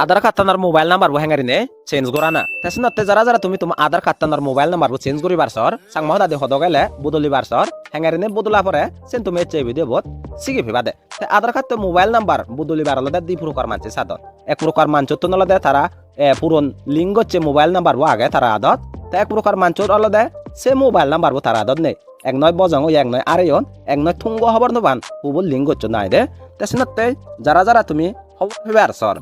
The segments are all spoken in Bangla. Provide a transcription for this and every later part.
আধার কার্ড তানার মোবাইল নাম্বার বো হ্যাঙ্গারি নে চেঞ্জ করা না তেসনতে যারা যারা তুমি তোমার আধার কার্ড তানার মোবাইল নাম্বার বো চেঞ্জ করি বারসর সাংমহ দাদি হদ গেলে বদলি বারসর হ্যাঙ্গারি নে বদলা পরে সেন তুমি চেবি দে বত সিগি ফিবা দে আধার কার্ড তো মোবাইল নাম্বার বদলি বার লদে দি প্রকার মানছে সাদত এক প্রকার মানচত তো নলদে তারা পুরন লিঙ্গ হচ্ছে মোবাইল নাম্বার বো আগে তারা আদত তা এক প্রকার মানচত অলদে সে মোবাইল নাম্বার বো তারা আদত নেই এক নয় বজং এক নয় আরেয়ন এক নয় থুঙ্গ হবার নবান উবল লিঙ্গ হচ্ছে নাই দে তেসনতে যারা যারা তুমি খবর ফিবে আরসর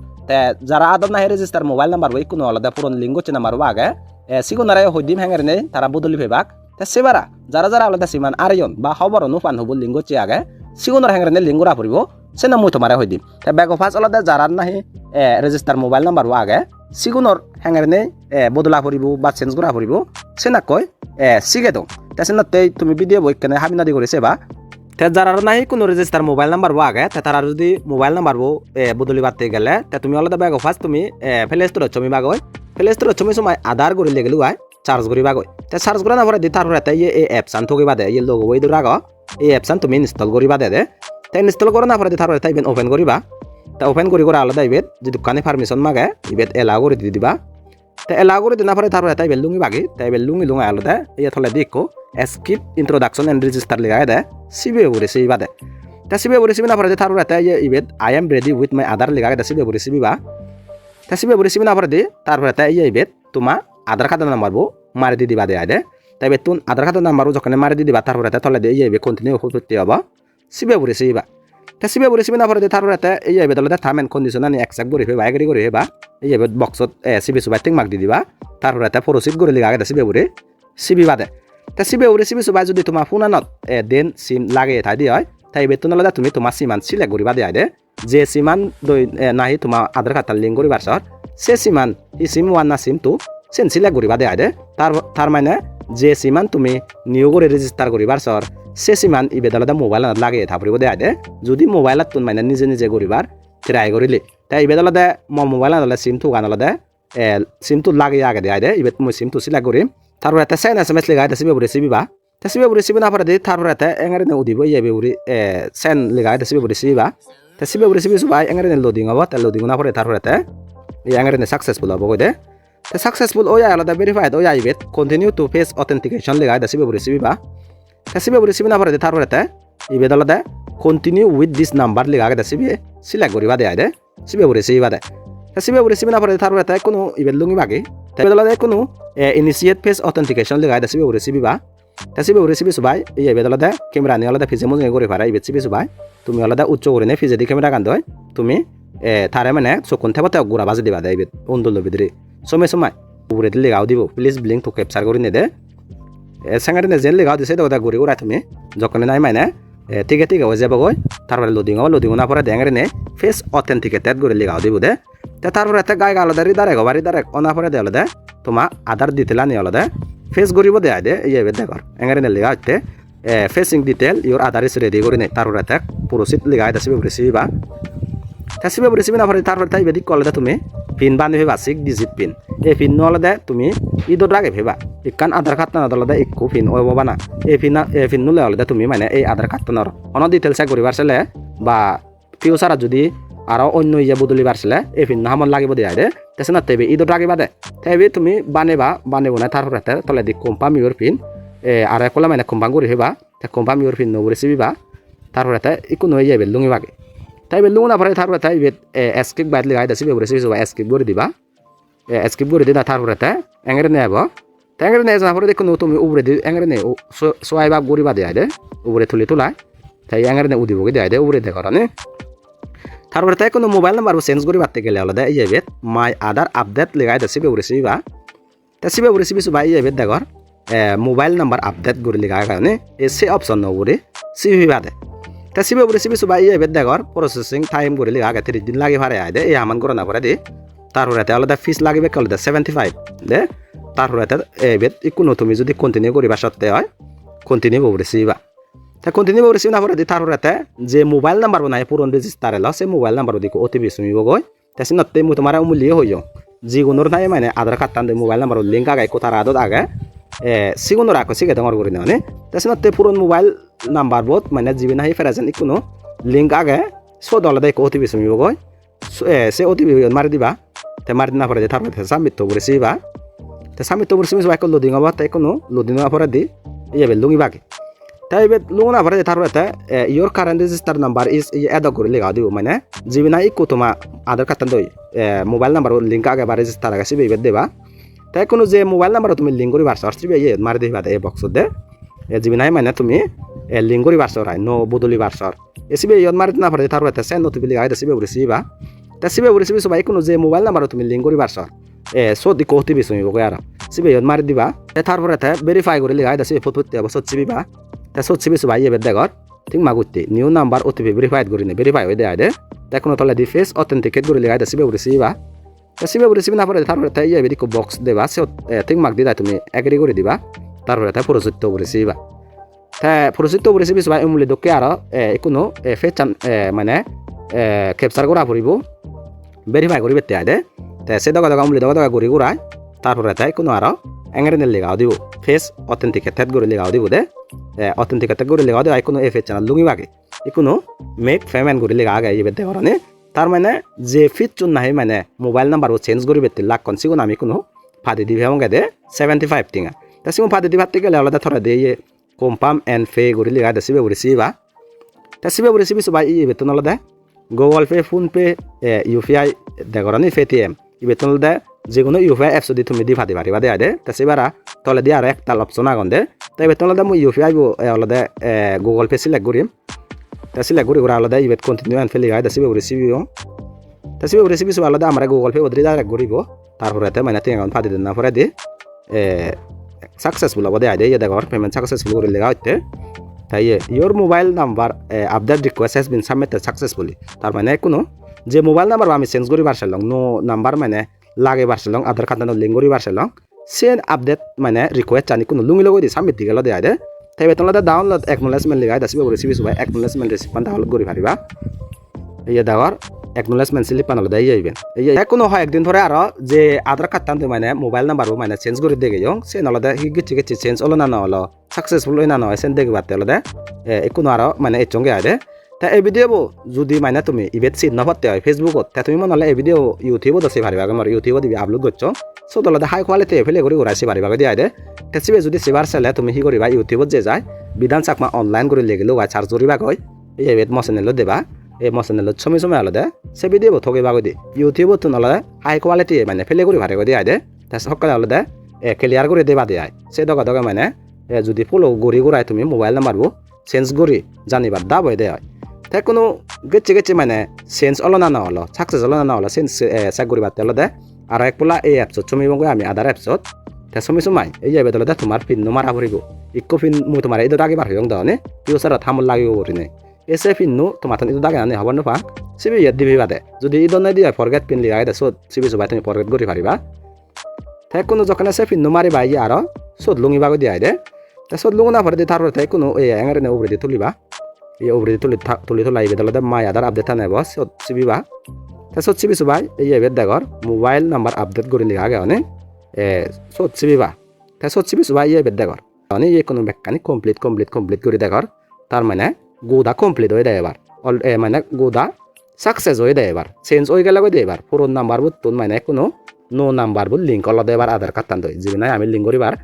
যারা আদত নাহে রেজিস্টার মোবাইল নাম্বার বই কোনো আলাদা পুরন লিঙ্গ হচ্ছে নাম্বার আগে সিগুনারে হইদিম হ্যাঙ্গারে নেই তারা বদলি ফেবাক সেবারা যারা যারা আলাদা সিমান আরেয়ন বা খবর অনুপান হবল লিঙ্গ হচ্ছে আগে সিগুনার হ্যাঙ্গারে নেই লিঙ্গরা পড়ব সে নাম মই তোমারে হইদিম ব্যাগ অফাস আলাদা যারা নাহি রেজিস্টার মোবাইল নাম্বার আগে সিগুনর হ্যাঙ্গারে নেই বদলা পড়ব বা চেঞ্জ করা পড়ব সে না কয় সিগে দো তেসে তুমি ভিডিও বই কেনে হাবিনাদি করেছে বা যারা নাই কোনো রেজিস্টার মোবাইল নাম্বার বো আগে তারা যদি মোবাইল নাম্বার বো বদলি বাড়তে গেলে তুমি আলাদা ব্যাগ ফার্স্ট তুমি প্লে স্টোর ছমি বাগয় প্লে স্টোর ছমি সময় আধার করে লেগে লুয়ায় চার্জ করি বাগয় চার্জ করে না পরে দি তার পরে এই অ্যাপসান থকি বাদে এই লোক ওই দূর আগ এই অ্যাপসান তুমি ইনস্টল করি বাদে দে তাই ইনস্টল করে না পরে দি তার পরে তাই ওপেন করিবা তা ওপেন করি করে আলাদা ইবেদ যদি দোকানে পারমিশন মাগে ইবেদ এলাও করে দি দিবা তা এলাও করে দিনা পরে তার পরে তাই লুঙ্গি বাগি তাই লুঙ্গি লুঙ্গা আলাদা এই থলে দিকো skip introduction and register liga de sibe bure siba de ta sibe bure sibi na pare tharu rata ye ibet I am ready with my other liga de sibe bure sibi ba ta sibe bure sibi na pare de tar rata ye ibet tuma aadhar card number bo mari di diba de ade ta ibet tun aadhar card number jokhane mari di diba tar rata thole de ye ibet continue hote aba sibe bure siba ta sibe bure sibi na pare de tar rata ye ibet le term and condition ani accept gore ba agree gore ba ye ibet box sibe suba ting mark di diba tar rata proceed gore liga de sibe bure sibi ba de তা সিবে ওরে সিবি সুবাই যদি তোমার ফোনানত দেন সিম লাগে থাই দি হয় তাই বেতন আলাদা তুমি তোমার সিমান সিলেক্ট করিবা দেয় দে যে সিমান নাহি তোমার আধার কার্ড লিঙ্ক করিবার সর সে সিমান ই সিম ওয়ান না সিম টু সেন সিলেক্ট করিবা দেয় দে তার মানে যে সিমান তুমি নিউ করে রেজিস্টার করিবার সর সে সিমান ই বেদালাদা মোবাইল লাগে থাপরিব দেয় দে যদি মোবাইলত তুমি মানে নিজে নিজে করিবার ট্রাই করিলি তাই বেদালাদা মোবাইল আলাদা সিম টু গান আলাদা সিম টু লাগে আগে দেয় দে ইবে মই সিম টু সিলেক্ট করিম তারপরে একটা সেন এসএমএস লেগা এটা সিবে রেসিপি বা সিবে রেসিপি না পারে তারপরে একটা এঙ্গারে নে উদিব ইয়ে উরি সেন লেগা এটা সিবে রেসিপি বা সিবে রেসিপি সুবাই এঙ্গারে নে লোডিং হবো তা লোডিং না পরে তারপরে একটা এই এঙ্গারে নে সাকসেসফুল হবো কইদে সাকসেসফুল ওয়া আলাদা ভেরিফাইড ওয়া ইবেট কন্টিনিউ টু ফেস অথেন্টিকেশন লেগা এটা সিবে রেসিপি বা সিবে রেসিপি না পারে তারপরে একটা ইবেট আলাদা কন্টিনিউ উইথ দিস নাম্বার লেগা এটা সিবে সিলেক্ট করিবা দেয় দে সিবে রেসিপি বা দে সিবে রেসিপি না পারে তারপরে একটা কোনো ইবেট লুঙ্গি বাকি তাই কোনো ইনিশিয়েট ফেস অথেন্টিকেশন লেগা এটা সিবে রেসিপি বা সিবে রেসিপি সুবাই এই ইবেট আলাদা ক্যামেরা নিয়ে আলাদা ফিজে মজে করে পারা ইবেট সিবে সুবাই তুমি আলাদা উচ্চ করে নে ফিজে দি ক্যামেরা কান্দ তুমি তারে মানে চকুন থাকতে গুড়া বাজে দিবা দেয় ইবেট অন্দুল বিদ্রি সময় সময় উপরে দিলে গাও দিব প্লিজ ব্লিঙ্ক তো ক্যাপচার করে নে দে সেঙ্গারে নে জেন লেগাও দিছে তো ঘুরি উড়াই তুমি যখন নাই মানে ঠিক হয়ে যাব গই তারপরে লোডিং না পরে ড্যাঙ্গারে নে ফেস অথেন্টিকেটেড করে লেগাও দিব দে তারপরে একটা গায়ে আলাদা রিদারে গবারি দারে অনা পরে দেওয়া দে তোমার আধার ডিটেল আনি আলাদা ফেস গরিব দেয় দে এই দেখর এঙ্গারে নে লেগা হচ্ছে facing detail your Aadhaar is ready করে নে তারপরে একটা পুরোসিট লেগা এটা সিবে রেসিপি বা সিবে রেসিপি না পরে তারপরে তাই বেদিক কলে তুমি পিন বান্ধি ভেবা 6 ডিজিট পিন এই পিন নলদে তুমি ইদর আগে ভেবা ইকান আধার কার্ড না দলদে ইকু পিন ওবা না এই পিন নলে হলে তুমি মানে এই আধার কার্ড নর অন ডিটেল চেক করিবার চলে বা ফিউচার যদি আর অন্য ইয়ে বদলি বাড়ছিলে এই পিন হামন লাগিব দেয় দে তেছে না তেবে ইদর আগে বাদে তেবে তুমি বানেব না তারপরে তলে দি কম্পাম ইউর পিন আর একলা মানে কম্পাম করি হেবা কম্পাম ইউর পিন নব রেসিপি বা তারপরে ইকু নই যাবে লুঙ্গি বাগে তাই লুঙ্গি না পরে তারপরে তাই এসকিপ বাইট লেগা এটা সিবে রেসিপি সবাই এসকিপ করে দিবা এসকিপ করে দিনা তারপরে এঙ্গারে নেব এঙ্গারে নে যাওয়ার পরে দেখুন তুমি উপরে দি এঙ্গারে নে সোয়াই বাপ গরিবা দেয় দে উপরে তুলি তোলায় তাই এঙ্গারে নে উদিবকে দেয় দে উপরে দেখো নে তারপরে তাই কোনো মোবাইল নাম্বার চেঞ্জ করে বাড়তে গেলে আলাদা এই যাবে মাই আধার আপডেট লেগাই দে সিবে রেসিপি বা সিবে রেসিপি সবাই এই যাবে দেখর মোবাইল নাম্বার আপডেট করে লেগার কারণে সে অপশন নবরে সিবি বাদে সিবে রেসিপি সবাই এই যাবে দেখর প্রসেসিং টাইম করে লেগা আগে 30 দিন লাগে ভারে আয় দে এই আমান করে না পরে দে তারপরে আলাদা ফিস লাগবে আলাদা 75 দে তারপরে এবেত কোনো তুমি যদি কন্টিনিউ করিবা সত্ত্বে হয় কন্টিনিউ রেসিপি বা কন্টিনিউ রেসিপি না পরে তারপরে যে মোবাইল নাম্বার নাই পুরন রেজিস্টার এলো সে মোবাইল নাম্বার দিকে ওটিপি শুনিব গই তাই নতে মই তোমার মূল্য হয়ে যাও যিগুণর নাই মানে আধার কার্ড টান মোবাইল নাম্বার লিঙ্ক আগে কোথার আদত আগে সিগুণর আগে সিগে তোমার করে নেওয়া তাই নতে পুরন মোবাইল নাম্বার বোধ মানে জিবি নাহি ফেরাছেন কোনো লিঙ্ক আগে সো দলে দেয় ওটিপি শুনিব গই সে ওটিপি মারি দিবা te mari na pore de tar te submit to bore siba te submit to bore siba ko loading aba te kono loading na pore di ibe lungi bagi te ibe lungna pore de tar te your current register number is add gori lega dibo mane jibina ikko toma aadhar card tan doi mobile number link age ba register age sibe ibe deba te kono je mobile number তুমি লিংক করি বারছ আসবে ইয়ে মারি দিবা দে বক্স দে জিবিনাই মানে তুমি লিংক করি বারছ রাই নো বদলি বারছ এসিবে ইয়ত মারি না পারে তার পাতে সেন নতুন লিগাই দেসিবে রিসিবা তেসিবে রিসিবে সবাই কোন যে মোবাইল নাম্বার তুমি লিংক করি বারছ সদি কোতি বিসমি বগে আর সিবে ইয়ত মারি দিবা তার পরে ভেরিফাই করে লিগাই দেসিবে ফটোতে অবশ্য চিবিবা তে সদ চিবি সবাই ইয়ে দেখর ঠিক মাগুতি নিউ নাম্বার ওটিপি ভেরিফাইড করি নে ভেরিফাই হই দেয় দে দেখুন তলে দি ফেস অথেন্টিকেট করে লিগাই দেসিবে রিসিবা সিবে রিসিভ না পরে তারপরে তাই ইয়ে বিদিকো বক্স দেবা সে ঠিক মার্ক দিদা তুমি এগ্রি করে দিবা তারপরে তাই প্রসিদ্ধ রিসিবা তা প্রসিদ্ধ রিসিবি সবাই উমলি দকে আর কোনো ফেচান মানে ক্যাপচার করা পড়িব ভেরিফাই করি বেতে আদে তা সে দগা দগা উমলি দগা দগা করি করায় তারপরে তাই কোনো আর এঙ্গারিনেল লেগাও দিব ফেস অথেন্টিকেটেড করে লেগাও দিব দে অথেন্টিকেটেড করে লেগাও দিব কোনো এফ চ্যানেল লুঙ্গি বাকি কোনো মেক পেমেন্ট করে লেগা আগে এই বেতে করনে তার মানে যে ফিট চুন নাহি মানে মোবাইল নাম্বার ও চেঞ্জ করি বেতে লাখ কন সিগুন আমি কোনো ফাদি দিবি এবং দে 75 টিঙা তা সিগুন ফাদি দিবাতে গেলে আলাদা থরা দে কনফার্ম এন্ড পে করি লিগা দে সিবে রিসিবা তা সিবে রিসিবি সবাই ই বেতন আলাদা Google Pay PhonePe UPI দেখরানি পেটিএম ই বেতন আলাদা যে কোনো ইউপিআই অ্যাপস দি তুমি দি ফাদি পারিবা দে আদে তা সিবারা তলে দি আর একটা অপশন আগন দে তাই বেতন আলাদা মই ইউপিআই আলাদা গুগল পে সিলেক্ট করিম তা সিলেক্ট করি ওরা আলাদা ইবেট কন্টিনিউ এন্ড পে লিগা দে সিবে রিসিবি সব আলাদা আমরা গুগল পে ওদ্রি ডাইরেক্ট করিব তারপরে তে মানে তিন ফাদি দেন না পরে দি সাকসেসফুল হবে আইডে ইয়ে দেখো পেমেন্ট সাকসেসফুল করে লেগা হইতে তাই your mobile number update request has been submitted successfully তার মানে কোনো যে মোবাইল নাম্বার আমি চেঞ্জ করি বারছিলাম নো নাম্বার মানে লাগে বারছিলাম আধার কার্ড লিঙ্ক করি বারছিলাম সেন আপডেট মানে রিকোয়েস্ট জানি কোনো লুঙ্গি লগই দি সাবমিট দি গেল দে আইডে তাই বেতনলা ডাউনলোড একনলেজমেন্ট লেগা দাসিবে রিসিবি সবাই একনলেজমেন্ট রিসিভ পান ডাউনলোড করি পারিবা ইয়ে দেওয়ার একনলেজমেন্ট স্লিপ পান হলে দিয়ে যাইবেন এই কোনো হয় একদিন ধরে আর যে আধার কার্ড টানতে মানে মোবাইল নাম্বারও মানে চেঞ্জ করে দিয়ে গেও সে নলদে গিচ্ছি গিচ্ছি চেঞ্জ হলো না হলো সাকসেসফুল না নয় সেন দেখি বাড়তে হলে কোনো আর মানে এই চঙ্গে আয় তা এই ভিডিও যদি মানে তুমি ইবেট চিহ্ন পাতে হয় ফেসবুকত তা তুমি মনে হলে এই ভিডিও ইউটিউবত আছে পারিবা আমার ইউটিউবত দিবি আপলোড করছো সো তলতে হাই কোয়ালিটি এফেলে করে ঘুরাইছি পারিবা দিয়ে আয় তেসিবে যদি সিবার চালে তুমি কি কৰিবা ইউটিউবত যে যায় বিধান চাকমা অনলাইন কৰি লেগিলেও বা চার্জ করিবা কয় এই এবেট মচেনেলত দেবা এই মচেনেলত সময় আলাদা সে ভিডিও ঠকিবা কই দি ইউটিউবত নলদে হাই কোয়ালিটি মানে ফেলে করে ভারে দিয়ে আয় তা সকালে আলাদা ক্লিয়ার করে দেবা দিয়ে আয় সে দগা দগা মানে যদি ফলো গড়ি ঘুরাই তুমি মোবাইল নাম্বারবো চেঞ্জ করি জানিবার দাব হয়ে দেয় তাই কোনো গেছে মানে চেঞ্জ হলো না হলো সাকসেস হলো না হলো চেঞ্জ চেক করি বাড়তে হলো আর এক পোলা এই অ্যাপসত চমি বঙ্গ আমি আদার অ্যাপসত তা সময় এই যাবে তাহলে তোমার পিন মারা ভরিব ইকো পিন মই তোমার এইটো আগে বার হইং দাওনে ফিউচারত থামল লাগিব করিনে এসে পিননো তোমার এইটো দাগে আনে হব নপা সিবি ইয়াত দিবি বাদে যদি ই দনে দিয়া ফরগেট পিন লিগাই দে সত সিবি সবাই তুমি ফরগেট করি পারিবা তাই কোনো যখন আছে পিন মারিবা ই আর সত লুঙিবা কই দিয়াই দে তা সত লুঙ না ভরে দি তারপরে তাই কোনো এই এঙ্গারে উপরে দি তুলিবা এই উপরে দি তুলি আইবে তাহলে মাই আদার আপডেট আনাইব সত সিবিবা তা সত সিবি সবাই এই এবেট দেখর মোবাইল নাম্বার আপডেট করে লিগা আগে অনে সত সিবিবা তা সত সিবি সবাই এই এবেট দেখর অনে এই কোনো মেকানি কমপ্লিট করে দেখর তার মানে গোদা কমপ্লিট হয়ে দেয় এবার মানে গোদা সাকসেস হয়ে দেয় এবার চেঞ্জ হয়ে গেলে কই দেয় এবার পুরোন নাম্বার বুতুন মানে কোনো নো নাম্বার বুল লিঙ্ক আলাদা এবার আধার কার্ড টান দই যদি নাই আমি লিঙ্ক করিবার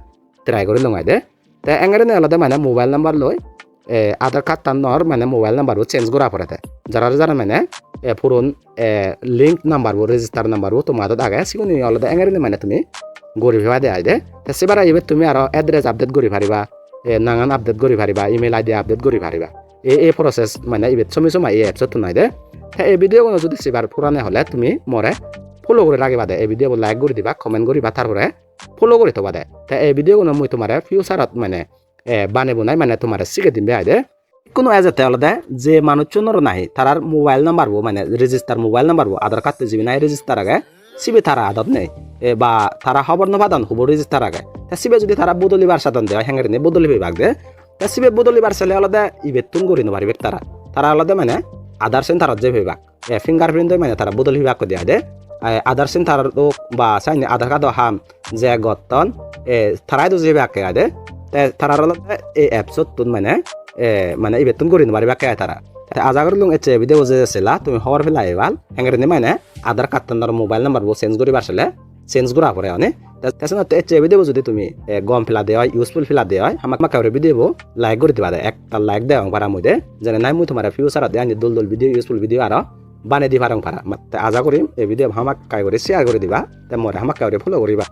ট্রাই করে লঙাই দে তা এঙ্গারে আলাদা মানে মোবাইল নাম্বার লই আধার কার্ড টানর মানে মোবাইল নাম্বার চেঞ্জ করা পড়ে যারা মানে পুরোন লিঙ্ক নাম্বার রেজিস্টার নাম্বার তোমার আগে সিগুনি আলাদা এঙ্গারে মানে তুমি গড়ি ভেবা দেয় দে তা সেবার এবার তুমি আর এড্রেস আপডেট করি পারিবা নাঙান আপডেট করি পারিবা ইমেল আইডি আপডেট করি পারিবা এই প্রসেস মানে ইবেট সময় এই অ্যাপসত নাই দে এই ভিডিও যদি সেবার পুরানে হলে তুমি মরে ফলো করে রাখিবা দে এই ভিডিও লাইক করে দিবা কমেন্ট করিবা তারপরে ফলো করে থবা দে তা এই ভিডিও মই তোমার ফিউচারত মানে বানাবো নাই মানে তোমার শিখে দিম বেআই দে কোনো এজেতে হলে যে মানুষ চুনর নাহি তার মোবাইল নাম্বার মানে রেজিস্টার মোবাইল নাম্বার আধার কার্ড যিবি নাই রেজিস্টার আগে সিবে তারা আদত নেই বা তারা খবর নবাদন হব রেজিস্টার আগে তা সিবে যদি তারা বদলিবার সাধন দেয় হ্যাঙ্গারি নিয়ে বদলি বিভাগ দে তা সিবে বদলিবার চালে আলাদা ইবেতুন করি নপারিবে তারা আলাদা মানে আধার সেন্টারত যে বিভাগ ফিঙ্গারপ্রিন্ট মানে তারা বদলি বিভাগ করে দেয় দে আধার সেন্টার বা চাইনি আধার কার্ড হাম যে গতন তারাই তো যে বিভাগ দে তারা আলাদা এই অ্যাপসত মানে মানে ইবেতুন করি নপারিবা কে তারা আজা করে লুং এচে ভিডিও যে ছিলা তুমি হওয়ার ফেলা এবাল হ্যাঙ্গারিনে মানে আধার কার্ড তার মোবাইল নাম্বার বো চেঞ্জ করি বারছিলে চেঞ্জ করা পরে অনে তাছাড়া তো এচে ভিডিও যদি তুমি গম ফেলা দেওয়া ইউজফুল ফেলা দেওয়া আমাক মাকাউরে ভিডিও লাইক করে দিবা দে একটা লাইক দেওয়া পারা মধ্যে যেন নাই মুই তোমার ফিউচারত দেয় দোল দোল ভিডিও ইউজফুল ভিডিও আর বানাই দি পারং পারা আজা করিম এই ভিডিও হামাক কাই করে শেয়ার করে দিবা তে মরে হামাক কাউরে ফলো করিবা।